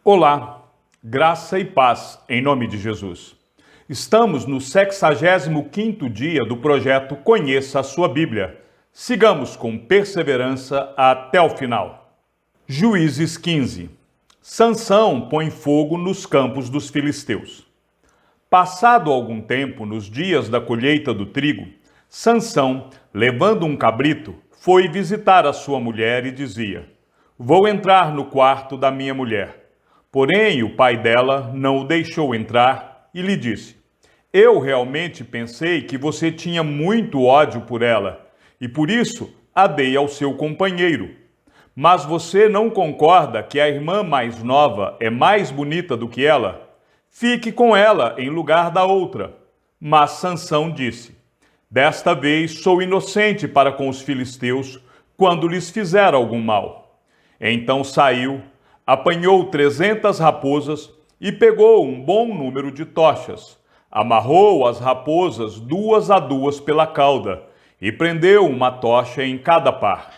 Olá, graça e paz em nome de Jesus. Estamos no 65º dia do projeto Conheça a Sua Bíblia. Sigamos com perseverança até o final. Juízes 15. Sansão põe fogo nos campos dos filisteus. Passado algum tempo, nos dias da colheita do trigo, Sansão, levando um cabrito, foi visitar a sua mulher e dizia: "Vou entrar no quarto da minha mulher." Porém, o pai dela não o deixou entrar e lhe disse: "Eu realmente pensei que você tinha muito ódio por ela, e por isso a dei ao seu companheiro. Mas você não concorda que a irmã mais nova é mais bonita do que ela? Fique com ela em lugar da outra." Mas Sansão disse: "Desta vez sou inocente para com os filisteus, quando lhes fizer algum mal." Então saiu, apanhou 300 raposas e pegou um bom número de tochas. Amarrou as raposas 2 a 2 pela cauda e prendeu uma tocha em cada par.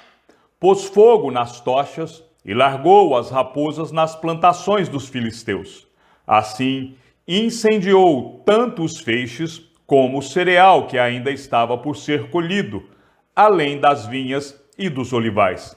Pôs fogo nas tochas e largou as raposas nas plantações dos filisteus. Assim, incendiou tanto os feixes como o cereal que ainda estava por ser colhido, além das vinhas e dos olivais.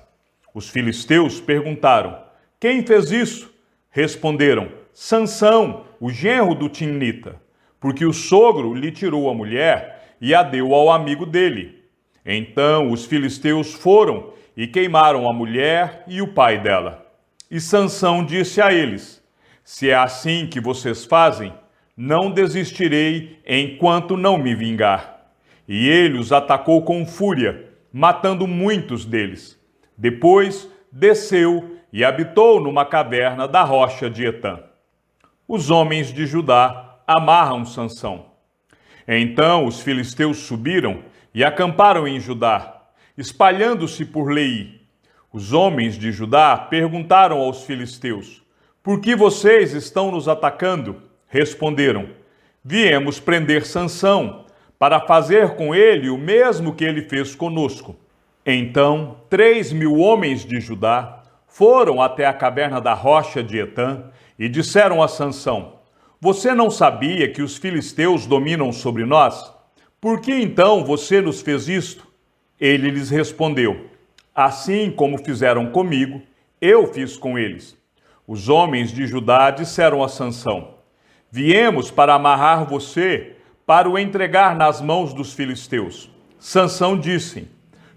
Os filisteus perguntaram: "Quem fez isso?" Responderam: "Sansão, o genro do Timnita, porque o sogro lhe tirou a mulher e a deu ao amigo dele." Então os filisteus foram e queimaram a mulher e o pai dela. E Sansão disse a eles: "Se é assim que vocês fazem, não desistirei enquanto não me vingar." E ele os atacou com fúria, matando muitos deles. Depois desceu e habitou numa caverna da rocha de Etã. Os homens de Judá amarram Sansão. Então os filisteus subiram e acamparam em Judá, espalhando-se por Leí. Os homens de Judá perguntaram aos filisteus: "Por que vocês estão nos atacando?" Responderam: "Viemos prender Sansão, para fazer com ele o mesmo que ele fez conosco." Então 3.000 homens de Judá foram até a caverna da rocha de Etã e disseram a Sansão: "Você não sabia que os filisteus dominam sobre nós? Por que então você nos fez isto?" Ele lhes respondeu: "Assim como fizeram comigo, eu fiz com eles." Os homens de Judá disseram a Sansão: "Viemos para amarrar você, para o entregar nas mãos dos filisteus." Sansão disse: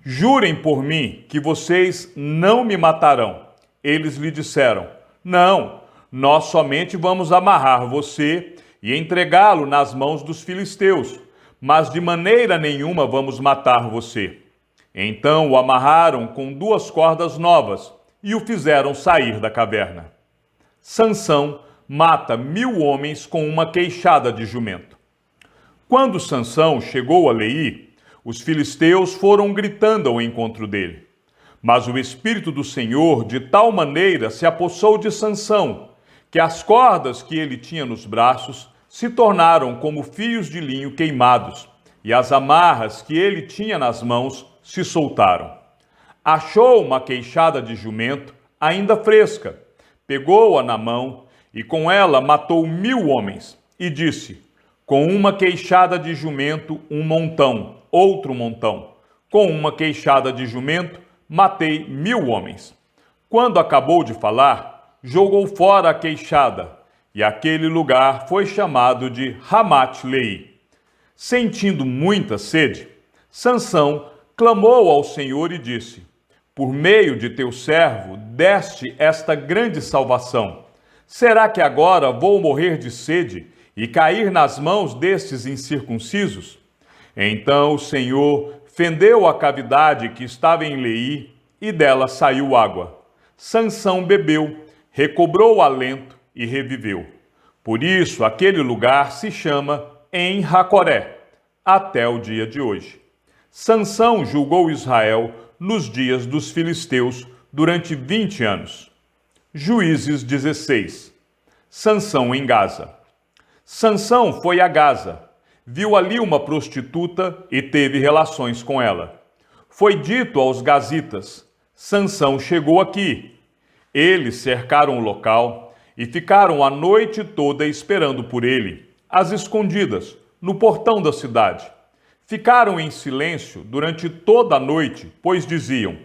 "Jurem por mim que vocês não me matarão." Eles lhe disseram: "Não, nós somente vamos amarrar você e entregá-lo nas mãos dos filisteus, mas de maneira nenhuma vamos matar você." Então o amarraram com 2 cordas novas e o fizeram sair da caverna. Sansão mata 1.000 homens com uma queixada de jumento. Quando Sansão chegou a Leí, os filisteus foram gritando ao encontro dele. Mas o Espírito do Senhor de tal maneira se apossou de Sansão, que as cordas que ele tinha nos braços se tornaram como fios de linho queimados, e as amarras que ele tinha nas mãos se soltaram. Achou uma queixada de jumento ainda fresca, pegou-a na mão e com ela matou 1.000 homens, e disse: "Com uma queixada de jumento, um montão, outro montão. Com uma queixada de jumento, matei 1.000 homens." Quando acabou de falar, jogou fora a queixada, e aquele lugar foi chamado de Ramat-Leí. Sentindo muita sede, Sansão clamou ao Senhor e disse: "Por meio de teu servo deste esta grande salvação. Será que agora vou morrer de sede e cair nas mãos destes incircuncisos?" Então o Senhor fendeu a cavidade que estava em Leí e dela saiu água. Sansão bebeu, recobrou o alento e reviveu. Por isso aquele lugar se chama En-Hacoré, até o dia de hoje. Sansão julgou Israel nos dias dos filisteus durante 20 anos. Juízes 16. Sansão em Gaza. Sansão foi a Gaza, viu ali uma prostituta e teve relações com ela. Foi dito aos gazitas: "Sansão chegou aqui." Eles cercaram o local e ficaram a noite toda esperando por ele, às escondidas, no portão da cidade. Ficaram em silêncio durante toda a noite, pois diziam: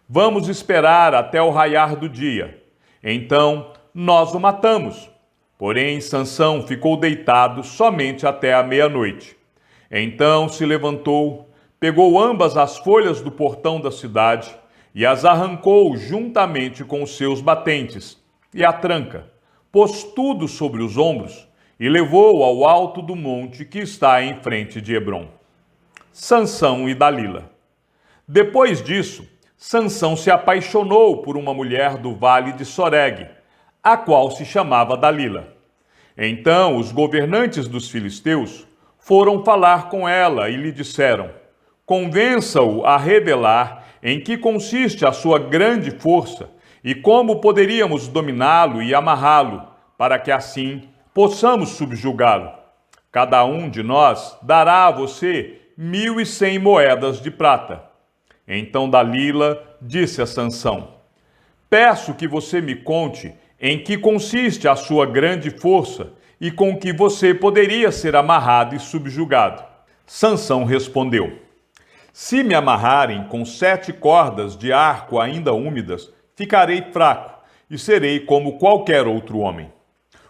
vamos esperar até o raiar do dia. Então nós o matamos. Porém, Sansão ficou deitado somente até a meia-noite. Então se levantou, pegou ambas as folhas do portão da cidade e as arrancou juntamente com os seus batentes e a tranca, pôs tudo sobre os ombros e levou ao alto do monte que está em frente de Hebrom. Sansão e Dalila. Depois disso, Sansão se apaixonou por uma mulher do vale de Soreg, a qual se chamava Dalila. Então os governantes dos filisteus foram falar com ela e lhe disseram: convença-o a revelar em que consiste a sua grande força e como poderíamos dominá-lo e amarrá-lo, para que assim possamos subjugá-lo. Cada um de nós dará a você 1.100 moedas de prata. Então Dalila disse a Sansão: peço que você me conte em que consiste a sua grande força e com que você poderia ser amarrado e subjugado. Sansão respondeu: se me amarrarem com 7 cordas de arco ainda úmidas, ficarei fraco e serei como qualquer outro homem.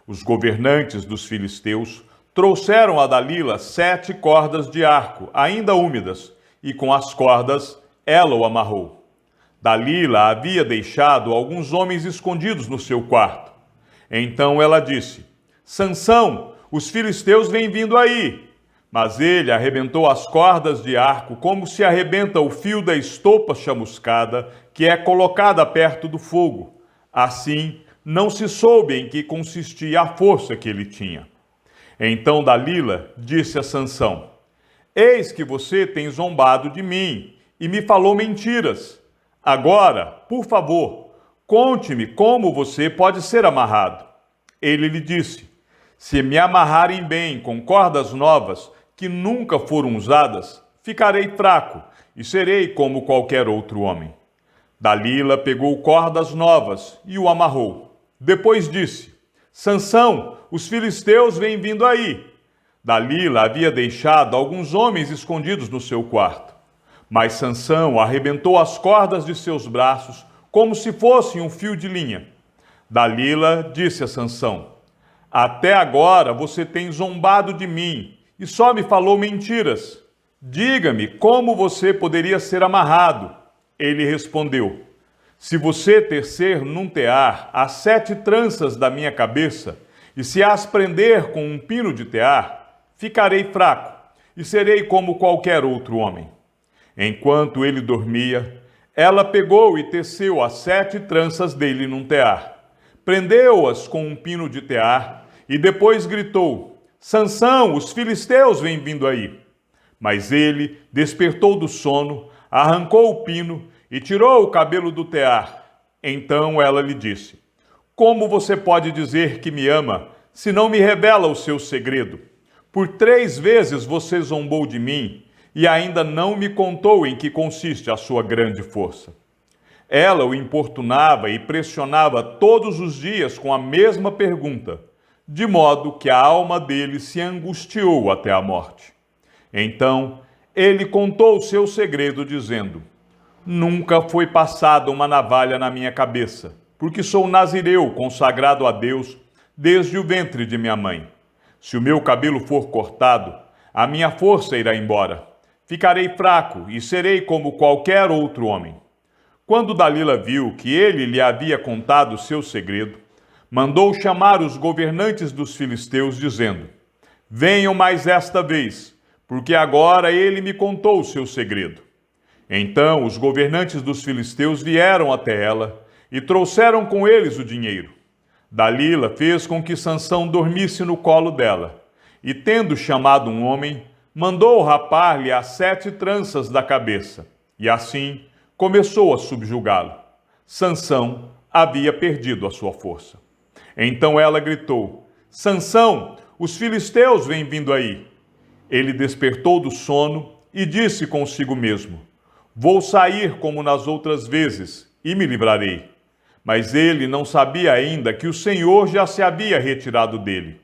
Os governantes dos filisteus trouxeram a Dalila 7 cordas de arco ainda úmidas, e com as cordas ela o amarrou. Dalila havia deixado alguns homens escondidos no seu quarto. Então ela disse: Sansão, os filisteus vêm vindo aí. Mas ele arrebentou as cordas de arco como se arrebenta o fio da estopa chamuscada que é colocada perto do fogo. Assim, não se soube em que consistia a força que ele tinha. Então Dalila disse a Sansão: eis que você tem zombado de mim e me falou mentiras. Agora, por favor, conte-me como você pode ser amarrado. Ele lhe disse: se me amarrarem bem com cordas novas que nunca foram usadas, ficarei fraco e serei como qualquer outro homem. Dalila pegou cordas novas e o amarrou. Depois disse: Sansão, os filisteus vêm vindo aí. Dalila havia deixado alguns homens escondidos no seu quarto. Mas Sansão arrebentou as cordas de seus braços como se fossem um fio de linha. Dalila disse a Sansão: até agora você tem zombado de mim e só me falou mentiras. Diga-me como você poderia ser amarrado. Ele respondeu: se você tecer num tear as 7 tranças da minha cabeça e se as prender com um pino de tear, ficarei fraco e serei como qualquer outro homem. Enquanto ele dormia, ela pegou e teceu as 7 tranças dele num tear. Prendeu-as com um pino de tear e depois gritou: Sansão, os filisteus vêm vindo aí. Mas ele despertou do sono, arrancou o pino e tirou o cabelo do tear. Então ela lhe disse: como você pode dizer que me ama, se não me revela o seu segredo? Por 3 vezes você zombou de mim e ainda não me contou em que consiste a sua grande força. Ela o importunava e pressionava todos os dias com a mesma pergunta, de modo que a alma dele se angustiou até a morte. Então ele contou o seu segredo, dizendo: nunca foi passada uma navalha na minha cabeça, porque sou nazireu consagrado a Deus desde o ventre de minha mãe. Se o meu cabelo for cortado, a minha força irá embora. Ficarei fraco e serei como qualquer outro homem. Quando Dalila viu que ele lhe havia contado o seu segredo, mandou chamar os governantes dos filisteus, dizendo: venham mais esta vez, porque agora ele me contou o seu segredo. Então os governantes dos filisteus vieram até ela e trouxeram com eles o dinheiro. Dalila fez com que Sansão dormisse no colo dela, e tendo chamado um homem, mandou rapar-lhe as 7 tranças da cabeça, e assim começou a subjugá-lo. Sansão havia perdido a sua força. Então ela gritou: Sansão, os filisteus vêm vindo aí. Ele despertou do sono e disse consigo mesmo: vou sair como nas outras vezes e me livrarei. Mas ele não sabia ainda que o Senhor já se havia retirado dele.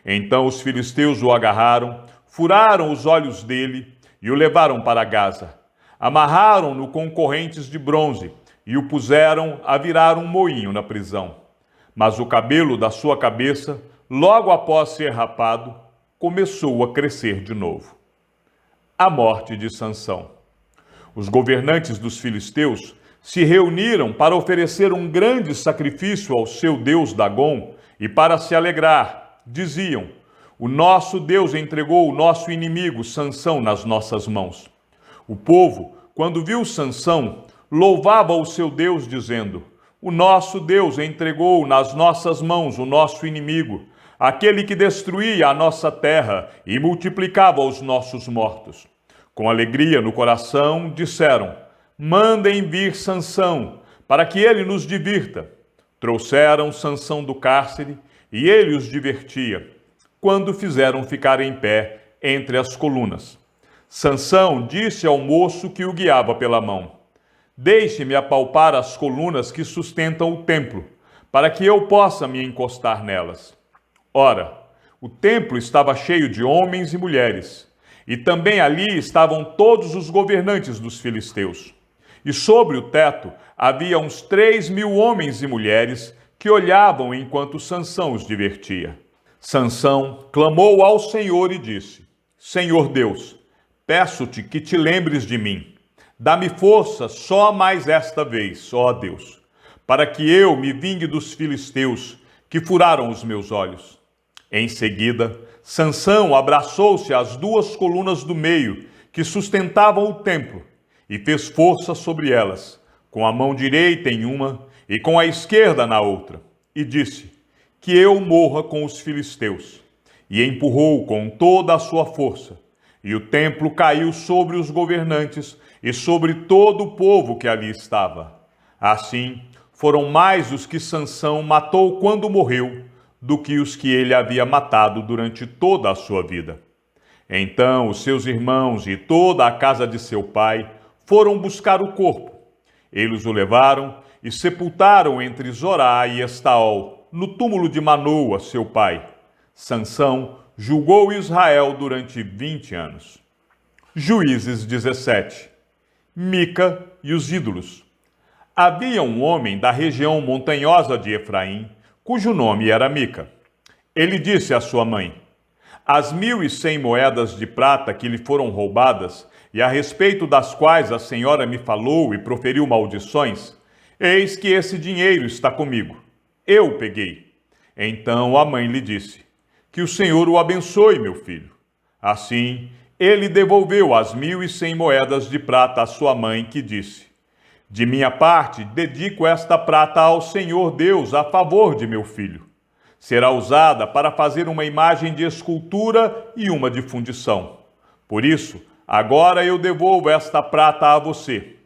Então os filisteus o agarraram, furaram os olhos dele e o levaram para Gaza. Amarraram-no com correntes de bronze e o puseram a virar um moinho na prisão. Mas o cabelo da sua cabeça, logo após ser rapado, começou a crescer de novo. A morte de Sansão. Os governantes dos filisteus se reuniram para oferecer um grande sacrifício ao seu deus Dagom e para se alegrar. Diziam: o nosso Deus entregou o nosso inimigo Sansão nas nossas mãos. O povo, quando viu Sansão, louvava o seu Deus, dizendo: o nosso Deus entregou nas nossas mãos o nosso inimigo, aquele que destruía a nossa terra e multiplicava os nossos mortos. Com alegria no coração, disseram: mandem vir Sansão, para que ele nos divirta. Trouxeram Sansão do cárcere, e ele os divertia, quando fizeram ficar em pé entre as colunas. Sansão disse ao moço que o guiava pela mão: deixe-me apalpar as colunas que sustentam o templo, para que eu possa me encostar nelas. Ora, o templo estava cheio de homens e mulheres, e também ali estavam todos os governantes dos filisteus. E sobre o teto havia uns 3.000 homens e mulheres que olhavam enquanto Sansão os divertia. Sansão clamou ao Senhor e disse: Senhor Deus, peço-te que te lembres de mim. Dá-me força só mais esta vez, ó Deus, para que eu me vingue dos filisteus que furaram os meus olhos. Em seguida, Sansão abraçou-se às 2 colunas do meio que sustentavam o templo e fez força sobre elas, com a mão direita em uma e com a esquerda na outra, e disse: que eu morra com os filisteus. E empurrou com toda a sua força, e o templo caiu sobre os governantes e sobre todo o povo que ali estava. Assim, foram mais os que Sansão matou quando morreu, do que os que ele havia matado durante toda a sua vida. Então os seus irmãos e toda a casa de seu pai foram buscar o corpo. Eles o levaram e sepultaram entre Zorá e Estaol, no túmulo de Manoa, seu pai. Sansão julgou Israel durante 20 anos. Juízes 17. Mica e os ídolos. Havia um homem da região montanhosa de Efraim, cujo nome era Mica. Ele disse à sua mãe: as 1.100 moedas de prata que lhe foram roubadas, e a respeito das quais a senhora me falou e proferiu maldições, eis que esse dinheiro está comigo. Eu o peguei. Então a mãe lhe disse: que o Senhor o abençoe, meu filho. Assim, ele devolveu as 1.100 moedas de prata à sua mãe, que disse: de minha parte, dedico esta prata ao Senhor Deus a favor de meu filho. Será usada para fazer uma imagem de escultura e uma de fundição. Por isso, agora eu devolvo esta prata a você.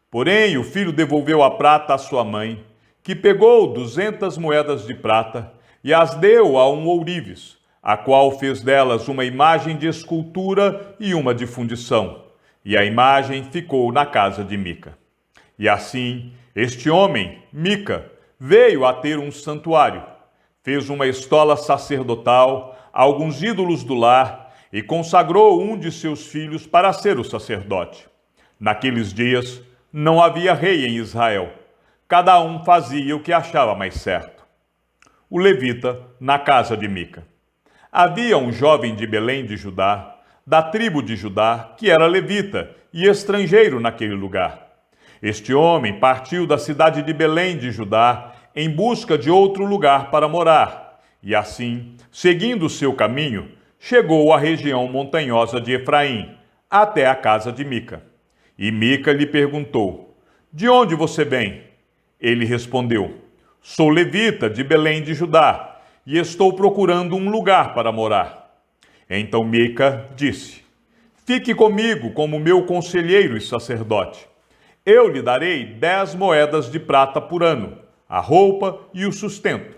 Porém, o filho devolveu a prata à sua mãe, que pegou 200 moedas de prata e as deu a um ourives, a qual fez delas uma imagem de escultura e uma de fundição. E a imagem ficou na casa de Mica. E assim, este homem, Mica, veio a ter um santuário, fez uma estola sacerdotal, alguns ídolos do lar, e consagrou um de seus filhos para ser o sacerdote. Naqueles dias, não havia rei em Israel. Cada um fazia o que achava mais certo. O levita na casa de Mica. Havia um jovem de Belém de Judá, da tribo de Judá, que era levita e estrangeiro naquele lugar. Este homem partiu da cidade de Belém de Judá em busca de outro lugar para morar, e assim, seguindo o seu caminho, chegou à região montanhosa de Efraim, até a casa de Mica. E Mica lhe perguntou: de onde você vem? Ele respondeu: sou levita de Belém de Judá, e estou procurando um lugar para morar. Então Mica disse: fique comigo como meu conselheiro e sacerdote. Eu lhe darei 10 moedas de prata por ano, a roupa e o sustento.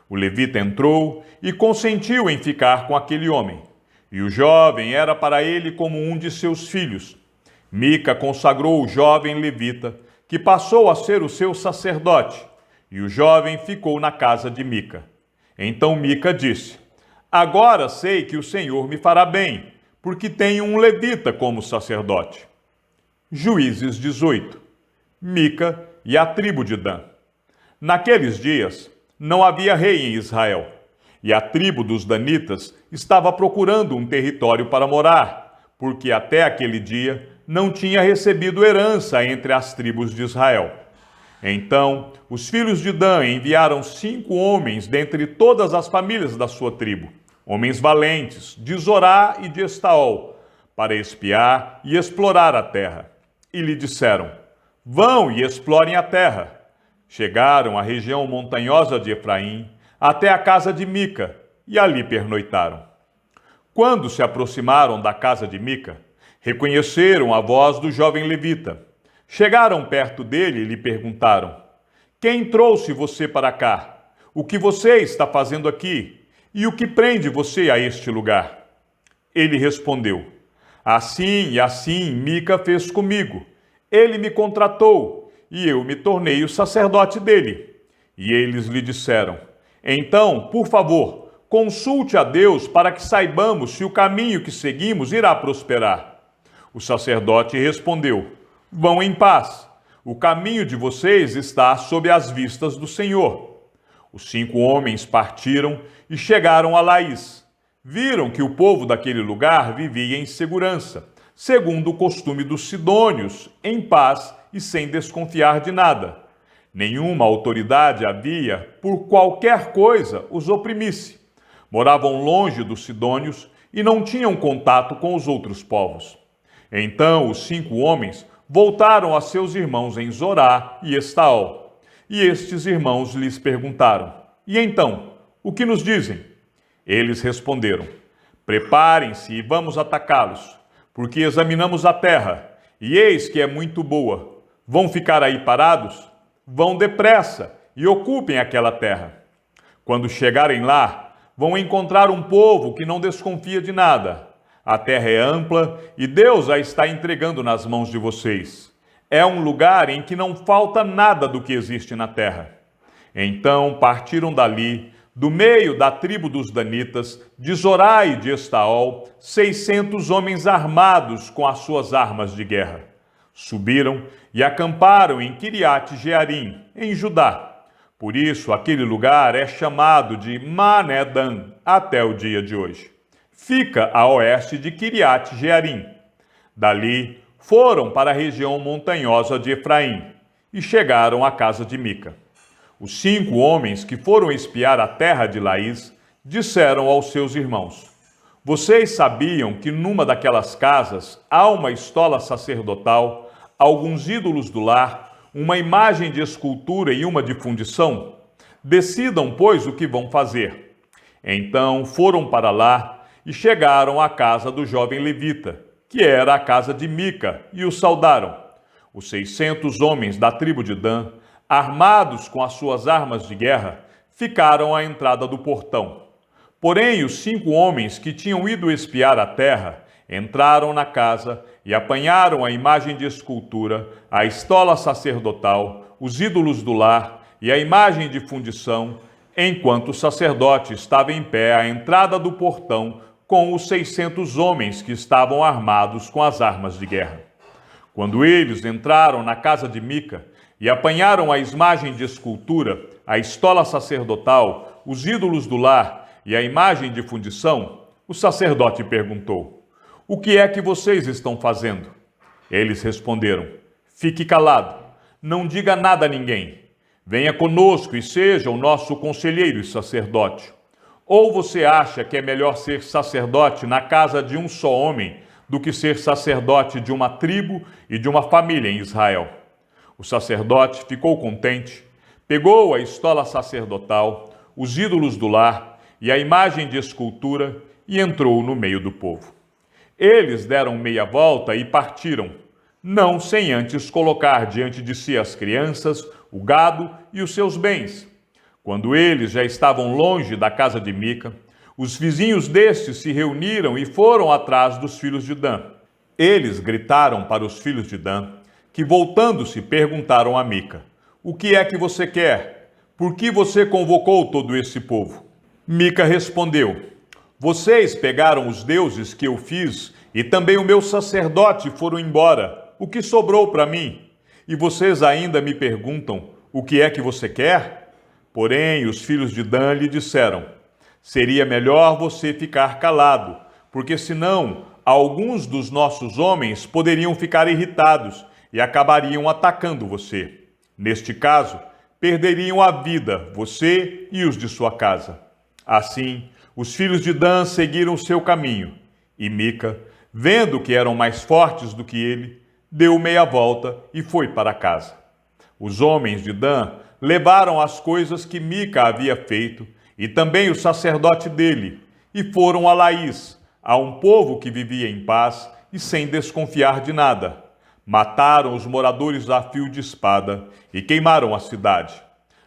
O levita entrou e consentiu em ficar com aquele homem. E o jovem era para ele como um de seus filhos. Mica consagrou o jovem levita, que passou a ser o seu sacerdote, e o jovem ficou na casa de Mica. Então Mica disse: Agora sei que o Senhor me fará bem, porque tenho um levita como sacerdote. Juízes 18. Mica e a tribo de Dan. Naqueles dias, não havia rei em Israel, e a tribo dos danitas estava procurando um território para morar, porque até aquele dia não tinha recebido herança entre as tribos de Israel. Então, os filhos de Dan enviaram 5 homens dentre todas as famílias da sua tribo, homens valentes, de Zorá e de Estaol, para espiar e explorar a terra. E lhe disseram: Vão e explorem a terra. Chegaram à região montanhosa de Efraim, até a casa de Mica, e ali pernoitaram. Quando se aproximaram da casa de Mica, reconheceram a voz do jovem levita. Chegaram perto dele e lhe perguntaram: Quem trouxe você para cá? O que você está fazendo aqui? E o que prende você a este lugar? Ele respondeu: Assim e assim Mica fez comigo. Ele me contratou, e eu me tornei o sacerdote dele. E eles lhe disseram: Então, por favor, consulte a Deus para que saibamos se o caminho que seguimos irá prosperar. O sacerdote respondeu: Vão em paz. O caminho de vocês está sob as vistas do Senhor. Os 5 homens partiram e chegaram a Laís. Viram que o povo daquele lugar vivia em segurança, segundo o costume dos sidônios, em paz e sem desconfiar de nada. Nenhuma autoridade havia, por qualquer coisa, os oprimisse. Moravam longe dos sidônios e não tinham contato com os outros povos. Então os 5 homens voltaram a seus irmãos em Zorá e Estaol. E estes irmãos lhes perguntaram: E então, o que nos dizem? Eles responderam: Preparem-se e vamos atacá-los, porque examinamos a terra, e eis que é muito boa. Vão ficar aí parados? Vão depressa e ocupem aquela terra. Quando chegarem lá, vão encontrar um povo que não desconfia de nada. A terra é ampla e Deus a está entregando nas mãos de vocês. É um lugar em que não falta nada do que existe na terra. Então partiram dali, do meio da tribo dos danitas, de Zorá e de Estaol, 600 homens armados com as suas armas de guerra. Subiram e acamparam em Quiriate-Jearim, em Judá. Por isso, aquele lugar é chamado de Mané-Dan até o dia de hoje. Fica a oeste de Quiriate-Jearim. Dali, foram para a região montanhosa de Efraim e chegaram à casa de Mica. Os 5 homens que foram espiar a terra de Laís disseram aos seus irmãos: Vocês sabiam que numa daquelas casas há uma estola sacerdotal, alguns ídolos do lar, uma imagem de escultura e uma de fundição? Decidam, pois, o que vão fazer. Então foram para lá e chegaram à casa do jovem levita, que era a casa de Mica, e o saudaram. Os 600 homens da tribo de Dan, armados com as suas armas de guerra, ficaram à entrada do portão. Porém, os 5 homens que tinham ido espiar a terra entraram na casa e apanharam a imagem de escultura, a estola sacerdotal, os ídolos do lar e a imagem de fundição, enquanto o sacerdote estava em pé à entrada do portão com os 600 homens que estavam armados com as armas de guerra. Quando eles entraram na casa de Mica e apanharam a imagem de escultura, a estola sacerdotal, os ídolos do lar e a imagem de fundição, o sacerdote perguntou: O que é que vocês estão fazendo? Eles responderam: Fique calado, não diga nada a ninguém. Venha conosco e seja o nosso conselheiro e sacerdote. Ou você acha que é melhor ser sacerdote na casa de um só homem do que ser sacerdote de uma tribo e de uma família em Israel? O sacerdote ficou contente, pegou a estola sacerdotal, os ídolos do lar e a imagem de escultura e entrou no meio do povo. Eles deram meia volta e partiram, não sem antes colocar diante de si as crianças, o gado e os seus bens. Quando eles já estavam longe da casa de Mica, os vizinhos destes se reuniram e foram atrás dos filhos de Dan. Eles gritaram para os filhos de Dan, que voltando-se perguntaram a Mica: O que é que você quer? por que você convocou todo esse povo? Mica respondeu: vocês pegaram os deuses que eu fiz e também o meu sacerdote foram embora. O que sobrou para mim? E vocês ainda me perguntam: o que é que você quer? Porém, os filhos de Dan lhe disseram: seria melhor você ficar calado, porque senão alguns dos nossos homens poderiam ficar irritados e acabariam atacando você. Neste caso, perderiam a vida, você e os de sua casa. Assim, os filhos de Dan seguiram seu caminho, e Mica, vendo que eram mais fortes do que ele, deu meia volta e foi para casa. Os homens de Dan levaram as coisas que Mica havia feito, e também o sacerdote dele, e foram a Laís, a um povo que vivia em paz e sem desconfiar de nada. Mataram os moradores a fio de espada e queimaram a cidade.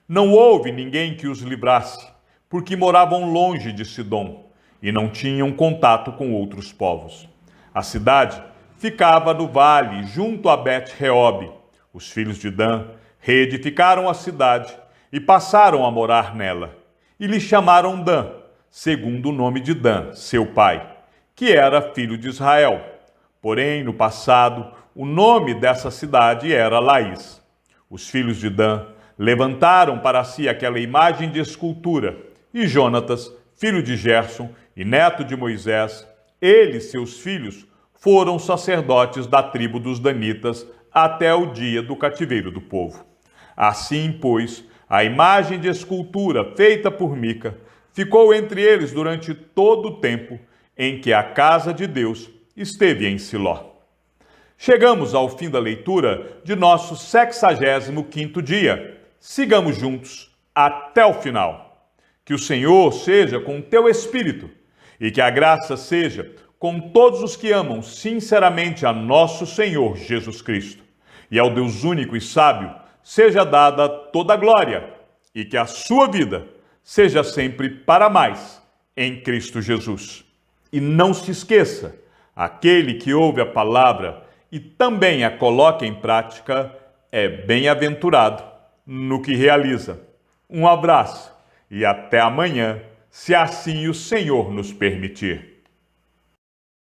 Não houve ninguém que os livrasse, porque moravam longe de Sidom e não tinham contato com outros povos. A cidade ficava no vale, junto a Bet-Reob. Os filhos de Dan reedificaram a cidade e passaram a morar nela. E lhe chamaram Dan, segundo o nome de Dan, seu pai, que era filho de Israel. Porém, no passado, o nome dessa cidade era Laís. Os filhos de Dan levantaram para si aquela imagem de escultura, e Jonatas, filho de Gerson e neto de Moisés, ele e seus filhos foram sacerdotes da tribo dos danitas até o dia do cativeiro do povo. Assim, pois, a imagem de escultura feita por Mica ficou entre eles durante todo o tempo em que a casa de Deus esteve em Siló. Chegamos ao fim da leitura de nosso 65º dia. Sigamos juntos até o final. Que o Senhor seja com o teu espírito e que a graça seja com todos os que amam sinceramente a nosso Senhor Jesus Cristo. E ao Deus único e sábio seja dada toda a glória e que a sua vida seja sempre para mais em Cristo Jesus. E não se esqueça, aquele que ouve a palavra e também a coloca em prática é bem-aventurado no que realiza. Um abraço e até amanhã, se assim o Senhor nos permitir.